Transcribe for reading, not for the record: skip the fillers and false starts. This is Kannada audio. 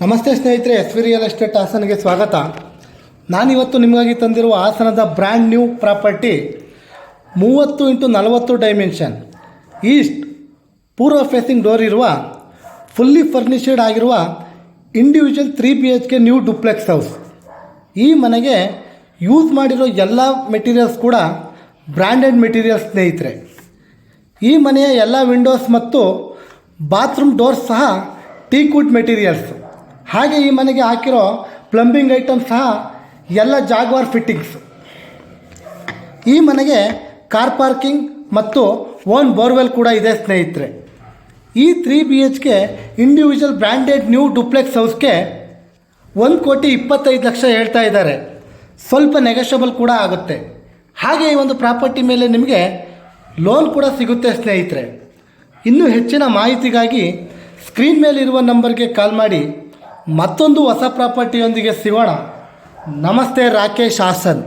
ನಮಸ್ತೆ ಸ್ನೇಹಿತರೆ, ಎಸ್ ವಿ ರಿಯಲ್ ಎಸ್ಟೇಟ್ ಹಾಸನ್ಗೆ ಸ್ವಾಗತ. ನಾನಿವತ್ತು ನಿಮಗಾಗಿ ತಂದಿರುವ ಹಾಸನದ brand new property 30x40 dimension East ಪೂರ್ವ ಫೇಸಿಂಗ್ ಡೋರ್ ಇರುವ ಫುಲ್ಲಿ ಫರ್ನಿಷಡ್ ಆಗಿರುವ individual 3 BHK new duplex house. ಈ ಮನೆಗೆ ಯೂಸ್ ಮಾಡಿರೋ ಎಲ್ಲ ಮೆಟೀರಿಯಲ್ಸ್ ಕೂಡ ಬ್ರ್ಯಾಂಡೆಡ್ ಮೆಟೀರಿಯಲ್ಸ್ ಸ್ನೇಹಿತರೆ. ಈ ಮನೆಯ ಎಲ್ಲ ವಿಂಡೋಸ್ ಮತ್ತು ಬಾತ್ರೂಮ್ ಡೋರ್ಸ್ ಸಹ ಟೀಕ್ವುಡ್ ಮೆಟೀರಿಯಲ್ಸ್. ಹಾಗೆ ಈ ಮನೆಗೆ ಹಾಕಿರೋ ಪ್ಲಂಬಿಂಗ್ ಐಟಮ್ಸ್ ಸಹ ಎಲ್ಲ ಜಾಗ್ವಾರ್ ಫಿಟ್ಟಿಂಗ್ಸ್. ಈ ಮನೆಗೆ ಕಾರ್ ಪಾರ್ಕಿಂಗ್ ಮತ್ತು ಓನ್ ಬೋರ್ವೆಲ್ ಕೂಡ ಇದೆ ಸ್ನೇಹಿತರೆ. ಈ 3 BHK individual branded new duplex ಹೌಸ್ಗೆ 1,25,00,000 ಹೇಳ್ತಾ ಇದ್ದಾರೆ. ಸ್ವಲ್ಪ ನೆಗೋಷಿಯಬಲ್ ಕೂಡ ಆಗುತ್ತೆ. ಹಾಗೆ ಈ ಒಂದು ಪ್ರಾಪರ್ಟಿ ಮೇಲೆ ನಿಮಗೆ ಲೋನ್ ಕೂಡ ಸಿಗುತ್ತೆ ಸ್ನೇಹಿತರೆ. ಇನ್ನೂ ಹೆಚ್ಚಿನ ಮಾಹಿತಿಗಾಗಿ ಸ್ಕ್ರೀನ್ ಮೇಲಿರುವ ನಂಬರ್ಗೆ ಕಾಲ್ ಮಾಡಿ. ಮತ್ತೊಂದು ಹೊಸ ಪ್ರಾಪರ್ಟಿಯೊಂದಿಗೆ ಸಿಗೋಣ. ನಮಸ್ತೆ, ರಾಕೇಶ್ ಹಾಸನ್.